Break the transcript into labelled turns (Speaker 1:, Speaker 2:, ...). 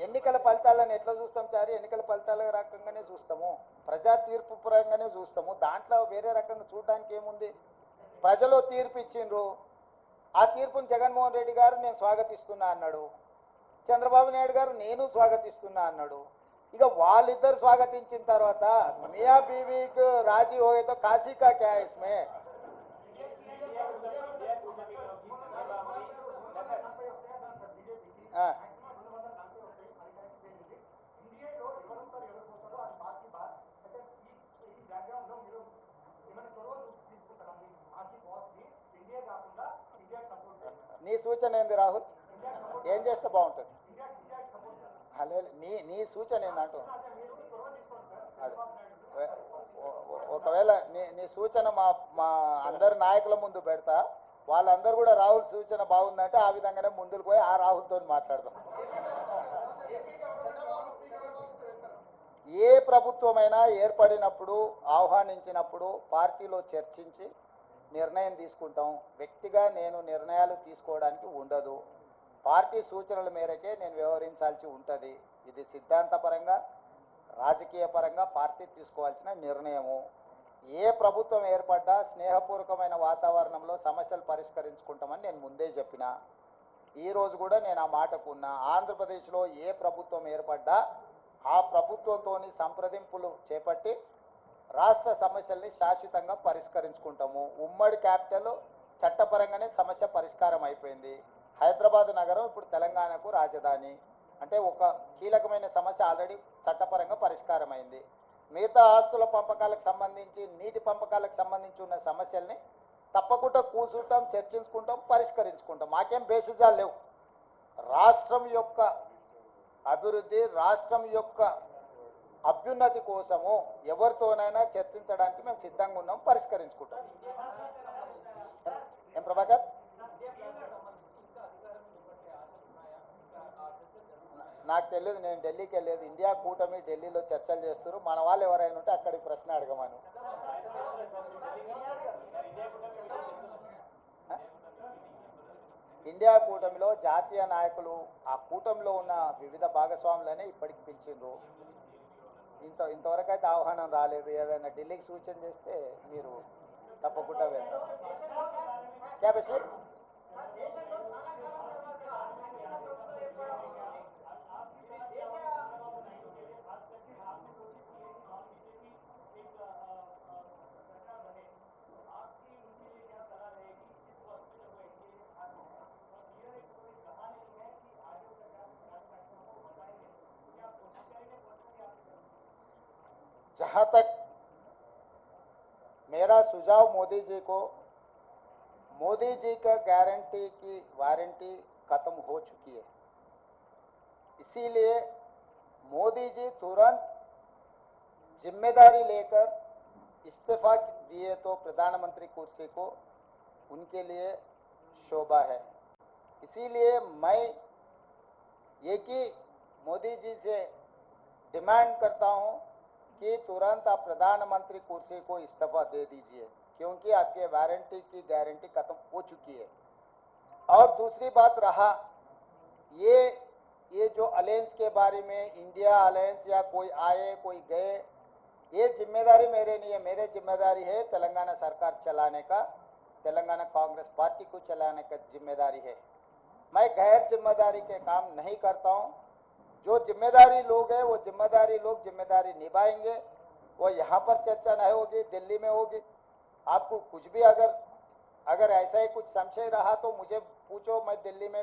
Speaker 1: ఎన్నికల ఫలితాలను ఎట్లా చూస్తాం చారి? ఎన్నికల ఫలితాల రకంగానే చూస్తాము, ప్రజా తీర్పు పరంగానే చూస్తాము. దాంట్లో వేరే రకంగా చూడడానికి ఏముంది? ప్రజలు తీర్పు ఇచ్చిండ్రు, ఆ తీర్పుని జగన్మోహన్ రెడ్డి గారు నేను స్వాగతిస్తున్నా అన్నాడు, చంద్రబాబు నాయుడు గారు నేను స్వాగతిస్తున్నా అన్నాడు. ఇక వాళ్ళిద్దరు స్వాగతించిన తర్వాత మియా బీవీకి రాజీ హోయేతో కాశీ కా క్యా ఇస్మే? నీ సూచన ఏంది రాహుల్? ఏం చేస్తే బాగుంటుంది? నీ సూచన ఏందంటూ? అదే ఒకవేళ నీ సూచన మా అందరి నాయకుల ముందు పెడతా, వాళ్ళందరూ కూడా రాహుల్ సూచన బాగుందంటే ఆ విధంగానే ముందుకు పోయి ఆ రాహుల్తో మాట్లాడదాం. ఏ ప్రభుత్వమైనా ఏర్పడినప్పుడు, ఆహ్వానించినప్పుడు పార్టీలో చర్చించి నిర్ణయం తీసుకుంటాం. వ్యక్తిగా నేను నిర్ణయాలు తీసుకోవడానికి ఉండదు. పార్టీ సూచనల మేరకే నేను వ్యవహరించాల్సి ఉంటుంది. ఇది సిద్ధాంతపరంగా, రాజకీయ పరంగా పార్టీ తీసుకోవాల్సిన నిర్ణయము. ఏ ప్రభుత్వం ఏర్పడ్డా స్నేహపూర్వకమైన వాతావరణంలో సమస్యలు పరిష్కరించుకుంటామని నేను ముందే చెప్పిన. ఈరోజు కూడా నేను ఆ మాటకున్నా. ఆంధ్రప్రదేశ్లో ఏ ప్రభుత్వం ఏర్పడ్డా ఆ ప్రభుత్వంతో సంప్రదింపులు చేపట్టి రాష్ట్ర సమస్యల్ని శాశ్వతంగా పరిష్కరించుకుంటాము. ఉమ్మడి క్యాపిటల్ చట్టపరంగానే సమస్య పరిష్కారం అయిపోయింది. హైదరాబాద్ నగరం ఇప్పుడు తెలంగాణకు రాజధాని అంటే ఒక కీలకమైన సమస్య ఆల్రెడీ చట్టపరంగా పరిష్కారం అయింది. మిగతా ఆస్తుల పంపకాలకు సంబంధించి, నీటి పంపకాలకు సంబంధించి ఉన్న సమస్యల్ని తప్పకుండా కూర్చుంటాం, చర్చించుకుంటాం, పరిష్కరించుకుంటాం. మాకేం బేసిజాలు లేవు. రాష్ట్రం యొక్క అభివృద్ధి, రాష్ట్రం యొక్క అభ్యున్నతి కోసము ఎవరితోనైనా చర్చించడానికి మేము సిద్ధంగా ఉన్నాం, పరిష్కరించుకుంటాం. ఏం ప్రభాకర్? నాకు తెలియదు, నేను ఢిల్లీకి వెళ్ళలేదు. ఇండియా కూటమి ఢిల్లీలో చర్చలు చేస్తారు. మన వాళ్ళు ఎవరైనా ఉంటే అక్కడికి ప్రశ్న అడగమను. ఇండియా కూటమిలో జాతీయ నాయకులు, ఆ కూటమిలో ఉన్న వివిధ భాగస్వాములనే ఇప్పటికి పిలిచిండ్రు. ఇంతవరకు అయితే ఆహ్వానం రాలేదు. ఏదైనా ఢిల్లీకి సూచన చేస్తే మీరు తప్పకుండా వెళ్తారు. క్యాబేసి जहाँ तक मेरा सुझाव मोदी जी को, मोदी जी का गारंटी की वारंटी खत्म हो चुकी है, इसीलिए मोदी जी तुरंत जिम्मेदारी लेकर इस्तीफा दिए तो प्रधानमंत्री कुर्सी को उनके लिए शोभा है। इसीलिए मैं एक ही मोदी जी से डिमांड करता हूं कि तुरंत आप प्रधानमंत्री कुर्सी को इस्तीफा दे दीजिए, क्योंकि आपके वारंटी की गारंटी खत्म हो चुकी है। और दूसरी बात रहा ये जो अलायंस के बारे में, इंडिया अलायंस या कोई आए कोई गए, ये जिम्मेदारी मेरे नहीं है। मेरे जिम्मेदारी है तेलंगाना सरकार चलाने का, तेलंगाना कांग्रेस पार्टी को चलाने का जिम्मेदारी है। मैं गैर जिम्मेदारी के काम नहीं करता हूँ। जो जिम्मेदारी लोग हैं वो जिम्मेदारी लोग जिम्मेदारी निभाएंगे। वो यहाँ पर चर्चा नहीं होगी, दिल्ली में होगी। आपको कुछ भी अगर ऐसा ही कुछ संशय रहा तो मुझे पूछो, मैं दिल्ली में